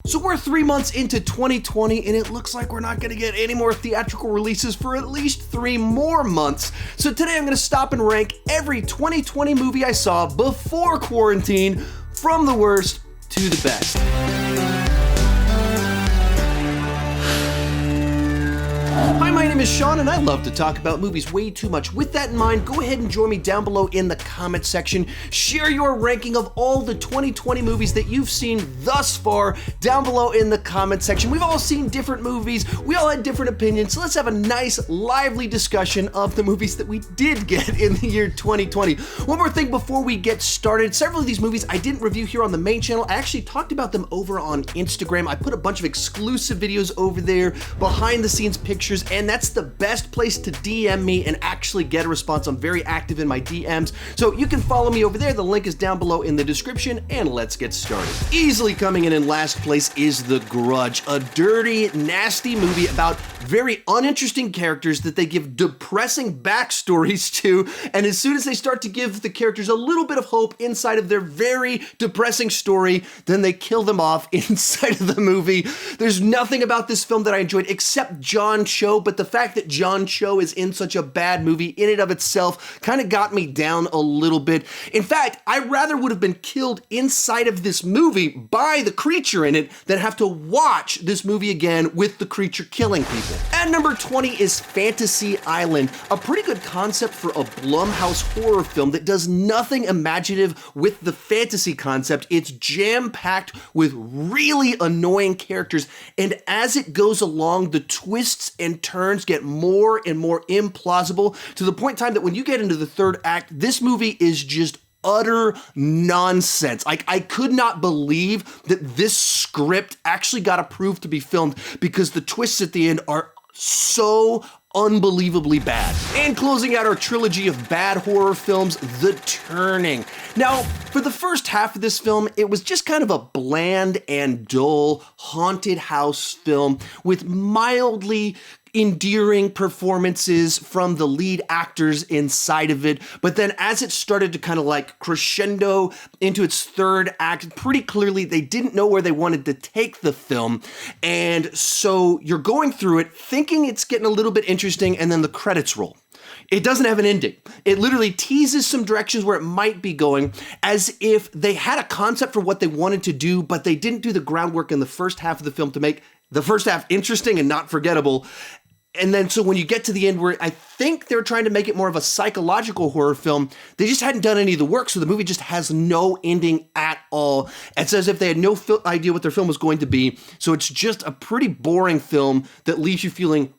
So we're 3 months into 2020 and it looks like we're not going to get any more theatrical releases for at least 3 more months. So today I'm going to stop and rank every 2020 movie I saw before quarantine from the worst to the best. Hi, my name is Sean and I love to talk about movies way too much. With that in mind, go ahead and join me down below in the comment section. Share your ranking of all the 2020 movies that you've seen thus far down below in the comment section. We've all seen different movies, we all had different opinions, so let's have a nice, lively discussion of the movies that we did get in the year 2020. One more thing before we get started, several of these movies I didn't review here on the main channel. I actually talked about them over on Instagram. I put a bunch of exclusive videos over there, behind the scenes pictures, and that's the best place to DM me and actually get a response. I'm very active in my DMs, so you can follow me over there. The link is down below in the description, and let's get started. Easily coming in last place is The Grudge, a dirty, nasty movie about very uninteresting characters that they give depressing backstories to, and as soon as they start to give the characters a little bit of hope inside of their very depressing story, then they kill them off inside of the movie. There's nothing about this film that I enjoyed except John Cho, but the fact that John Cho is in such a bad movie in and of itself kind of got me down a little bit. In fact, I rather would have been killed inside of this movie by the creature in it than have to watch this movie again with the creature killing people. At number 20 is Fantasy Island, a pretty good concept for a Blumhouse horror film that does nothing imaginative with the fantasy concept. It's jam-packed with really annoying characters, and as it goes along, the twists and turns get more and more implausible to the point in time that when you get into the third act, this movie is just utter nonsense. I could not believe that this script actually got approved to be filmed because the twists at the end are so unbelievably bad. And closing out our trilogy of bad horror films, The Turning. Now, for the first half of this film, it was just kind of a bland and dull haunted house film with mildly endearing performances from the lead actors inside of it. But then as it started to kind of like crescendo into its third act, pretty clearly they didn't know where they wanted to take the film. And so you're going through it thinking it's getting a little bit interesting, and then the credits roll. It doesn't have an ending. It literally teases some directions where it might be going, as if they had a concept for what they wanted to do, but they didn't do the groundwork in the first half of the film to make the first half interesting and not forgettable. And then so when you get to the end where I think they're trying to make it more of a psychological horror film, they just hadn't done any of the work, so the movie just has no ending at all. It's as if they had no idea what their film was going to be, so it's just a pretty boring film that leaves you feeling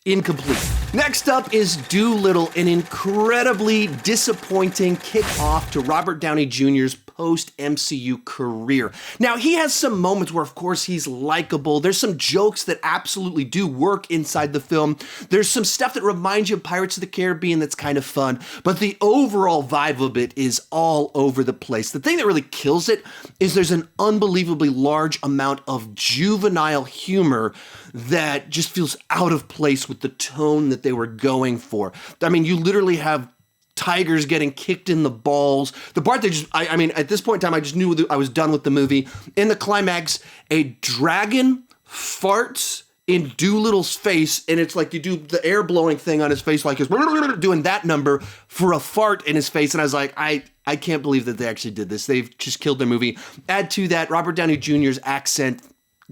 incomplete. Next up is Doolittle, an incredibly disappointing kick-off to Robert Downey Jr.'s post-MCU career. Now, he has some moments where, of course, he's likable. There's some jokes that absolutely do work inside the film. There's some stuff that reminds you of Pirates of the Caribbean that's kind of fun, but the overall vibe of it is all over the place. The thing that really kills it is there's an unbelievably large amount of juvenile humor that just feels out of place with the tone that they were going for. I mean, you literally have tigers getting kicked in the balls. The part that just, I mean, at this point in time, I just knew that I was done with the movie. In the climax, a dragon farts in Doolittle's face, and it's like you do the air blowing thing on his face, like he's doing that number for a fart in his face, and I was like, I can't believe that they actually did this. They've just killed the movie. Add to that, Robert Downey Jr.'s accent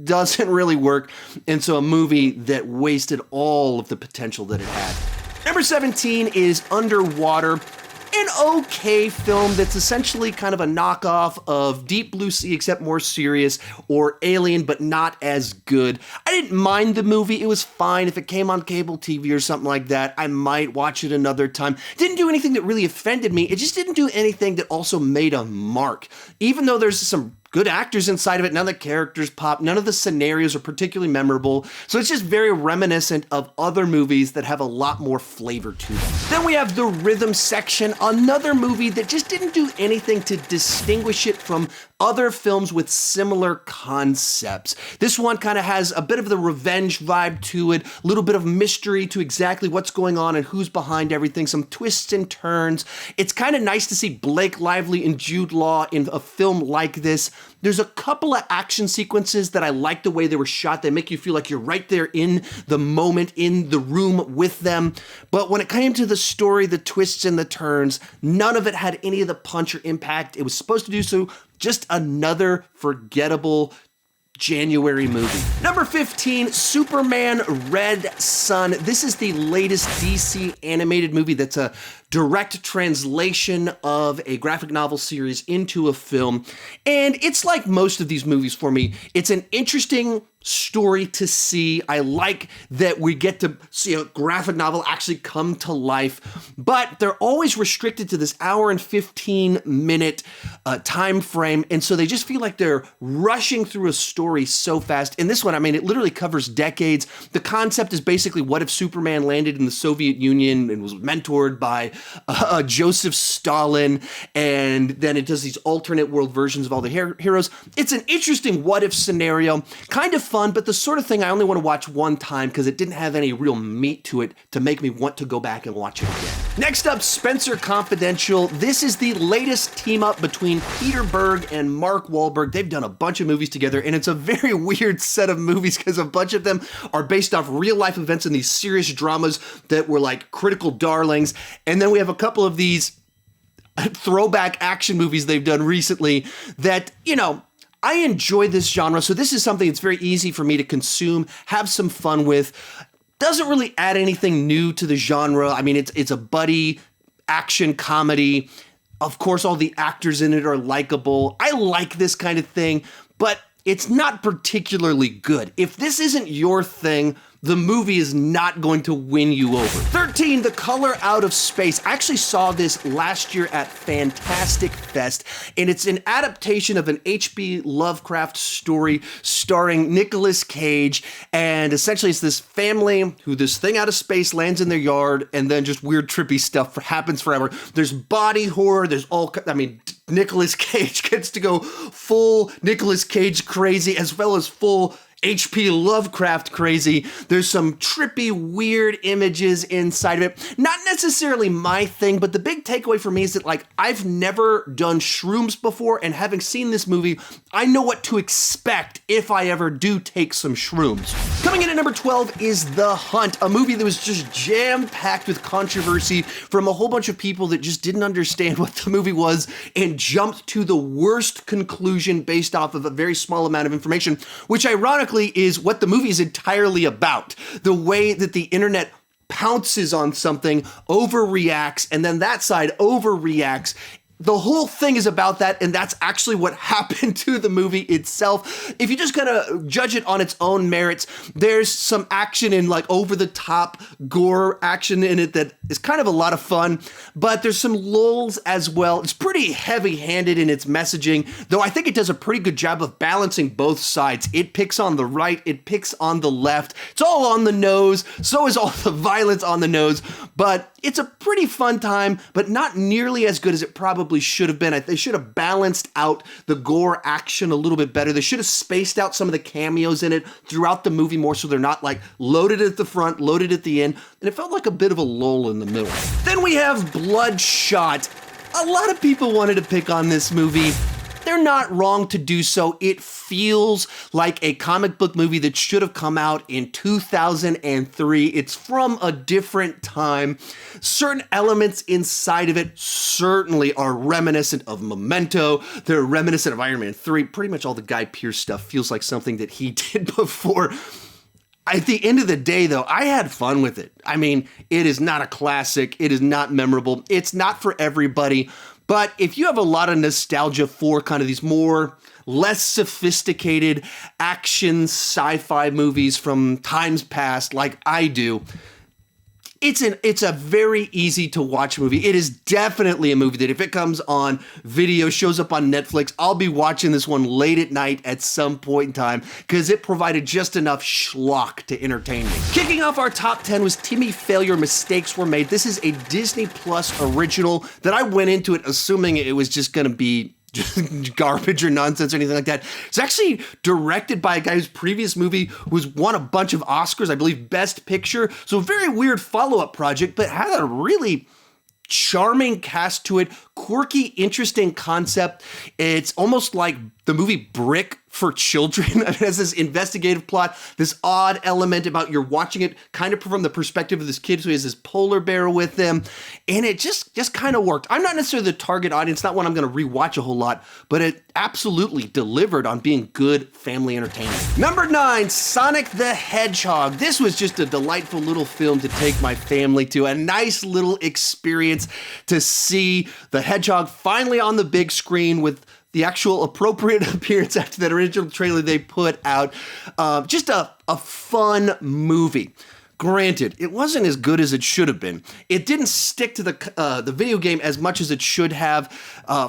doesn't really work, and so a movie that wasted all of the potential that it had. Number 17 is Underwater, an okay film that's essentially kind of a knockoff of Deep Blue Sea, except more serious, or Alien, but not as good. I didn't mind the movie. It was fine. If it came on cable TV or something like that, I might watch it another time. Didn't do anything that really offended me. It just didn't do anything that also made a mark. Even though there's some good actors inside of it, none of the characters pop, none of the scenarios are particularly memorable, so it's just very reminiscent of other movies that have a lot more flavor to them. Then we have The Rhythm Section, another movie that just didn't do anything to distinguish it from other films with similar concepts. This one kind of has a bit of the revenge vibe to it, a little bit of mystery to exactly what's going on and who's behind everything, some twists and turns. It's kind of nice to see Blake Lively and Jude Law in a film like this. There's a couple of action sequences that I like the way they were shot. They make you feel like you're right there in the moment, in the room with them. But when it came to the story, the twists and the turns, none of it had any of the punch or impact it was supposed to do. So just another forgettable January movie. Number 15, Superman Red Son. This is the latest DC animated movie that's a direct translation of a graphic novel series into a film. And it's like most of these movies for me. It's an interesting story to see. I like that we get to see a graphic novel actually come to life, but they're always restricted to this hour and 15-minute time frame, and so they just feel like they're rushing through a story so fast. In this one, I mean, it literally covers decades. The concept is basically, what if Superman landed in the Soviet Union and was mentored by Joseph Stalin, and then it does these alternate world versions of all the heroes. It's an interesting what-if scenario, kind of fun, but the sort of thing I only want to watch one time because it didn't have any real meat to it to make me want to go back and watch it again. Next up, Spencer Confidential. This is the latest team-up between Peter Berg and Mark Wahlberg. They've done a bunch of movies together, and it's a very weird set of movies because a bunch of them are based off real-life events in these serious dramas that were like critical darlings, and then we have a couple of these throwback action movies they've done recently that, you know, I enjoy this genre, so this is something that's very easy for me to consume, have some fun with. Doesn't really add anything new to the genre. I mean, it's a buddy action comedy. Of course, all the actors in it are likable. I like this kind of thing, but it's not particularly good. If this isn't your thing, the movie is not going to win you over. 13, The Color Out of Space. I actually saw this last year at Fantastic Fest, and it's an adaptation of an H.P. Lovecraft story starring Nicolas Cage, and essentially it's this family who this thing out of space lands in their yard, and then just weird trippy stuff happens forever. There's body horror, there's all, I mean, Nicolas Cage gets to go full Nicolas Cage crazy as well as full H.P. Lovecraft crazy. There's some trippy, weird images inside of it. Not necessarily my thing, but the big takeaway for me is that, like, I've never done shrooms before, and having seen this movie, I know what to expect if I ever do take some shrooms. Coming in at number 12 is The Hunt, a movie that was just jam-packed with controversy from a whole bunch of people that just didn't understand what the movie was and jumped to the worst conclusion based off of a very small amount of information, which ironically is what the movie is entirely about. The way that the internet pounces on something, overreacts, and then that side overreacts. The whole thing is about that, and that's actually what happened to the movie itself. If you just kind of judge it on its own merits, there's some action and like over-the-top gore action in it that is kind of a lot of fun, but there's some lulls as well. It's pretty heavy-handed in its messaging, though I think it does a pretty good job of balancing both sides. It picks on the right, it picks on the left. It's all on the nose, so is all the violence on the nose, but it's a pretty fun time, but not nearly as good as it probably should have been. They should have balanced out the gore action a little bit better. They should have spaced out some of the cameos in it throughout the movie more so they're not like loaded at the front, loaded at the end, and it felt like a bit of a lull in the middle. Then we have Bloodshot. A lot of people wanted to pick on this movie. They're not wrong to do so. It feels like a comic book movie that should have come out in 2003. It's from a different time. Certain elements inside of it certainly are reminiscent of Memento. They're reminiscent of Iron Man 3. Pretty much all the Guy Pearce stuff feels like something that he did before. At the end of the day, though, I had fun with it. I mean, it is not a classic. It is not memorable. It's not for everybody. But if you have a lot of nostalgia for kind of these more less sophisticated action sci-fi movies from times past like I do, it's a very easy to watch movie. It is definitely a movie that if it comes on video, shows up on Netflix, I'll be watching this one late at night at some point in time because it provided just enough schlock to entertain me. Kicking off our top 10 was Timmy Failure, Mistakes Were Made. This is a Disney Plus original that I went into it assuming it was just going to be just garbage or nonsense or anything like that. It's actually directed by a guy whose previous movie was won a bunch of Oscars, I believe Best Picture. So a very weird follow-up project, but had a really charming cast to it, quirky, interesting concept. It's almost like the movie Brick for children. It has this investigative plot, this odd element about you're watching it kind of from the perspective of this kid who has this polar bear with him, and it just kind of worked. I'm not necessarily the target audience, not one I'm going to rewatch a whole lot, but it absolutely delivered on being good family entertainment. Number 9, Sonic the Hedgehog. This was just a delightful little film to take my family to, a nice little experience to see the Hedgehog finally on the big screen with the actual appropriate appearance after that original trailer they put out. Just a fun movie. Granted, it wasn't as good as it should have been. It didn't stick to the video game as much as it should have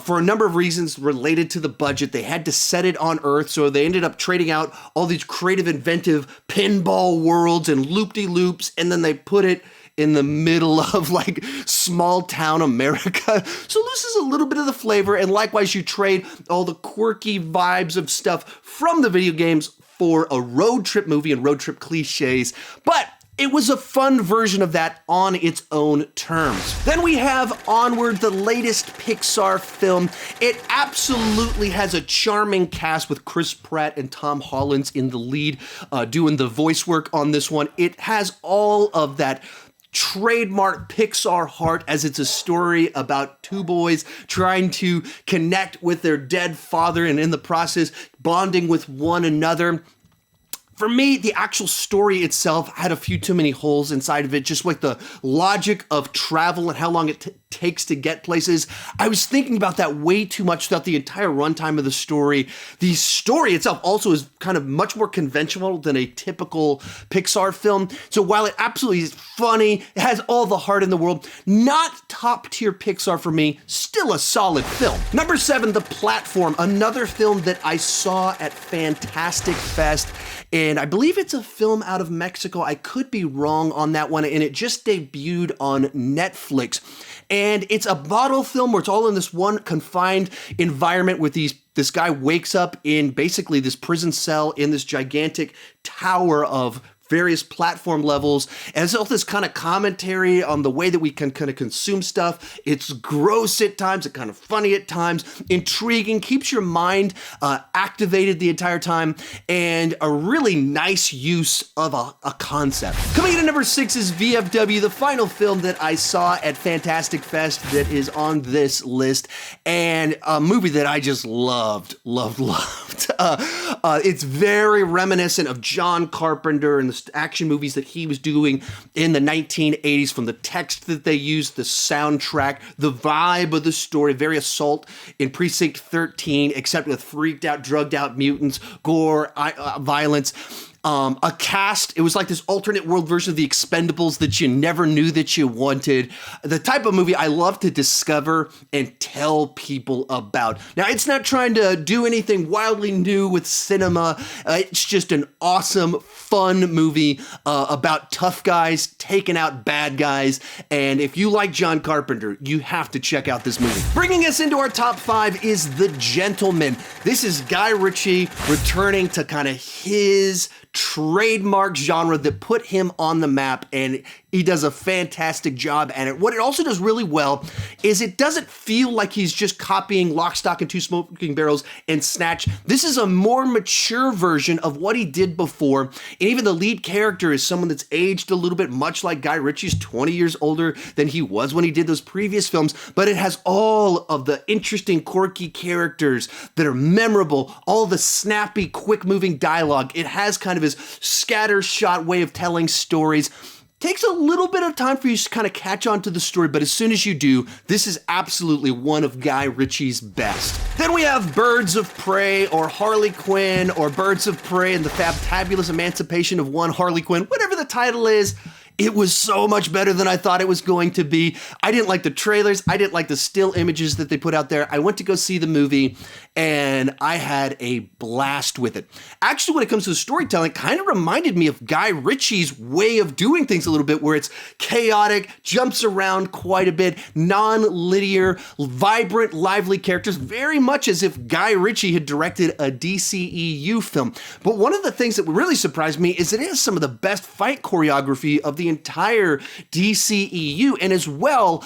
for a number of reasons related to the budget. They had to set it on Earth, so they ended up trading out all these creative, inventive pinball worlds and loop-de-loops, and then they put it in the middle of like small town America. So loses a little bit of the flavor, and likewise you trade all the quirky vibes of stuff from the video games for a road trip movie and road trip cliches. But it was a fun version of that on its own terms. Then we have Onward, the latest Pixar film. It absolutely has a charming cast with Chris Pratt and Tom Holland in the lead, doing the voice work on this one. It has all of that trademark Pixar heart, as it's a story about two boys trying to connect with their dead father and in the process bonding with one another. For me, the actual story itself had a few too many holes inside of it, just like the logic of travel and how long it takes to get places. I was thinking about that way too much throughout the entire runtime of the story. The story itself also is kind of much more conventional than a typical Pixar film. So while it absolutely is funny, it has all the heart in the world, not top tier Pixar for me, still a solid film. Number 7, The Platform, another film that I saw at Fantastic Fest. And I believe it's a film out of Mexico. I could be wrong on that one. And it just debuted on Netflix. And it's a bottle film where it's all in this one confined environment with this guy wakes up in basically this prison cell in this gigantic tower of various platform levels, and it's all this kind of commentary on the way that we can kind of consume stuff. It's gross at times, it's kind of funny at times, intriguing, keeps your mind activated the entire time, and a really nice use of a concept. Coming in at number 6 is VFW, the final film that I saw at Fantastic Fest that is on this list, and a movie that I just loved. It's very reminiscent of John Carpenter and the action movies that he was doing in the 1980s, from the text that they used, the soundtrack, the vibe of the story, very Assault in Precinct 13, except with freaked out, drugged out mutants, gore, violence. A cast, it was like this alternate world version of the Expendables that you never knew that you wanted. The type of movie I love to discover and tell people about. Now, it's not trying to do anything wildly new with cinema. It's just an awesome, fun movie about tough guys taking out bad guys. And if you like John Carpenter, you have to check out this movie. Bringing us into our top 5 is The Gentleman. This is Guy Ritchie returning to kind of his trademark genre that put him on the map, and he does a fantastic job at it. What it also does really well is it doesn't feel like he's just copying Lock, Stock, and Two Smoking Barrels and Snatch. This is a more mature version of what he did before, and even the lead character is someone that's aged a little bit, much like Guy Ritchie's 20 years older than he was when he did those previous films, but it has all of the interesting, quirky characters that are memorable, all the snappy, quick-moving dialogue. It has kind of his scattershot way of telling stories. Takes a little bit of time for you to kind of catch on to the story, but as soon as you do, this is absolutely one of Guy Ritchie's best. Then we have Birds of Prey, or Harley Quinn, or Birds of Prey and the Fabulous Emancipation of One Harley Quinn, whatever the title is. It was so much better than I thought it was going to be. I didn't like the trailers. I didn't like the still images that they put out there. I went to go see the movie, and I had a blast with it. Actually, when it comes to the storytelling, it kind of reminded me of Guy Ritchie's way of doing things a little bit, where it's chaotic, jumps around quite a bit, non-linear, vibrant, lively characters, very much as if Guy Ritchie had directed a DCEU film. But one of the things that really surprised me is it has some of the best fight choreography of the the entire DCEU. And as well,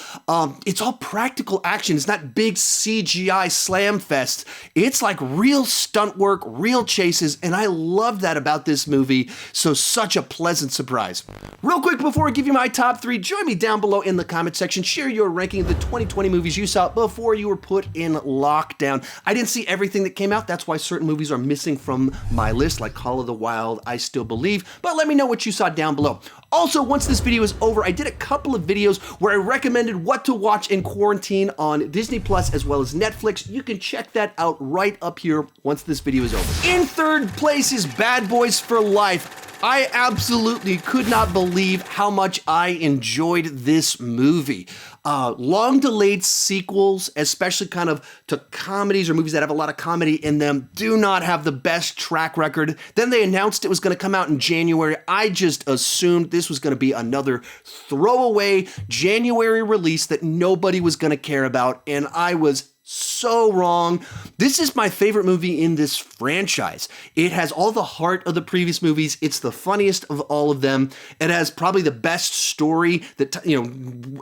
it's all practical action. It's not big CGI slam fest. It's like real stunt work, real chases, and I love that about this movie. So such a pleasant surprise. Real quick before I give you my top 3, join me down below in the comment section. Share your ranking of the 2020 movies you saw before you were put in lockdown. I didn't see everything that came out. That's why certain movies are missing from my list, like Call of the Wild, I Still Believe. But let me know what you saw down below. Also, once this video is over, I did a couple of videos where I recommended what to watch in quarantine on Disney Plus as well as Netflix. You can check that out right up here once this video is over. In third place is Bad Boys for Life. I absolutely could not believe how much I enjoyed this movie. Long delayed sequels, especially kind of to comedies or movies that have a lot of comedy in them, do not have the best track record. Then they announced it was going to come out in January. I just assumed this was going to be another throwaway January release that nobody was going to care about, and I was so wrong. This is my favorite movie in this franchise. It has all the heart of the previous movies. It's the funniest of all of them. It has probably the best story that,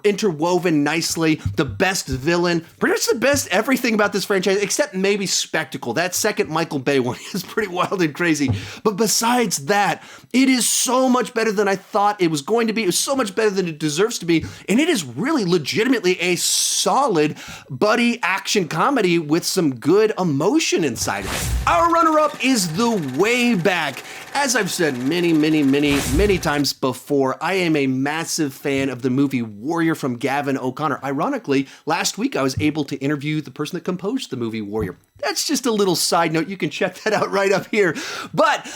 interwoven nicely, the best villain, pretty much the best everything about this franchise, except maybe spectacle. That second Michael Bay one is pretty wild and crazy. But besides that, it is so much better than I thought it was going to be. It was so much better than it deserves to be. And it is really legitimately a solid buddy action comedy with some good emotion inside of it. Our runner-up is The Way Back. As I've said many times before, I am a massive fan of the movie Warrior from Gavin O'Connor. Ironically, last week I was able to interview the person that composed the movie Warrior. That's just a little side note. You can check that out right up here. But,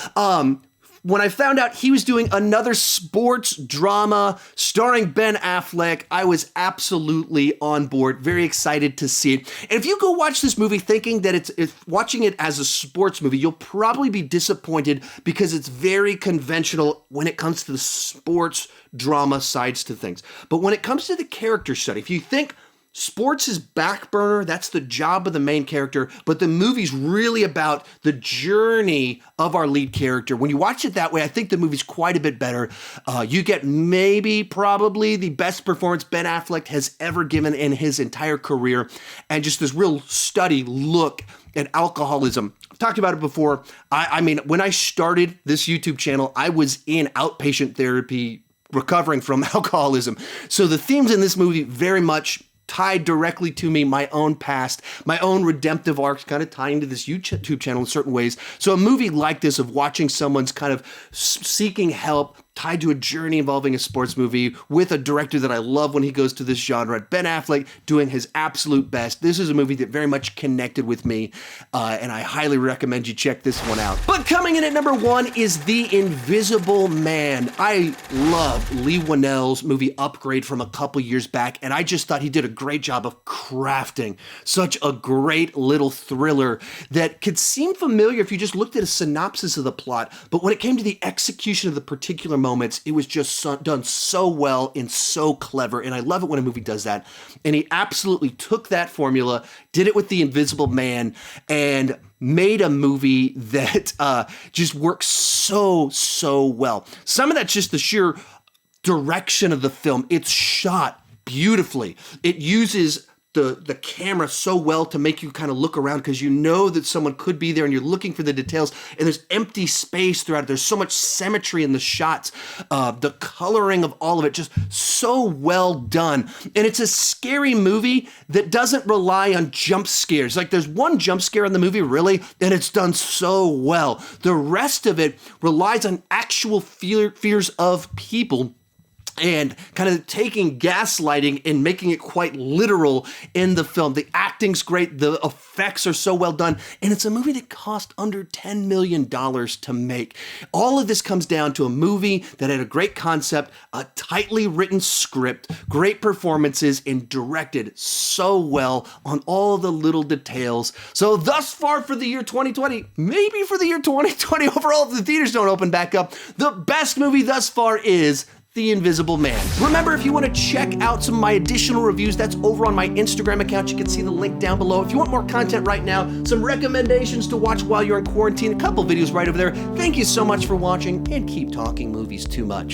when I found out he was doing another sports drama starring Ben Affleck, I was absolutely on board, very excited to see it. And if you go watch this movie thinking that it's watching it as a sports movie, you'll probably be disappointed because it's very conventional when it comes to the sports drama sides to things. But when it comes to the character study, if you think sports is back burner, that's the job of the main character, but the movie's really about the journey of our lead character. When you watch it that way, I think the movie's quite a bit better. You get probably the best performance Ben Affleck has ever given in his entire career, and just this real study look at alcoholism. I've talked about it before. I mean, when I started this YouTube channel, I was in outpatient therapy recovering from alcoholism. So the themes in this movie very much tied directly to me, my own past, my own redemptive arcs, kind of tying to this YouTube channel in certain ways. So a movie like this, of watching someone's kind of seeking help, tied to a journey involving a sports movie with a director that I love when he goes to this genre, Ben Affleck doing his absolute best. This is a movie that very much connected with me, and I highly recommend you check this one out. But coming in at number 1 is The Invisible Man. I love Lee Whannell's movie Upgrade from a couple years back, and I just thought he did a great job of crafting such a great little thriller that could seem familiar if you just looked at a synopsis of the plot, but when it came to the execution of the particular moments, it was just done so well and so clever, and I love it when a movie does that. And he absolutely took that formula, did it with The Invisible Man, and made a movie that just works so well. Some of that's just the sheer direction of the film. It's shot beautifully. It uses the camera so well to make you kind of look around because you know that someone could be there and you're looking for the details, and there's empty space throughout it. There's so much symmetry in the shots, the coloring of all of it, just so well done. And it's a scary movie that doesn't rely on jump scares. Like, there's one jump scare in the movie, really, and it's done so well. The rest of it relies on actual fears of people, and kind of taking gaslighting and making it quite literal in the film. The acting's great, the effects are so well done, and it's a movie that cost under $10 million to make. All of this comes down to a movie that had a great concept, a tightly written script, great performances, and directed so well on all the little details. So thus far for the year 2020, maybe for the year 2020 overall, if the theaters don't open back up, the best movie thus far is The Invisible Man. Remember, if you want to check out some of my additional reviews, that's over on my Instagram account. You can see the link down below. If you want more content right now, some recommendations to watch while you're in quarantine, a couple videos right over there. Thank you so much for watching, and keep talking movies too much.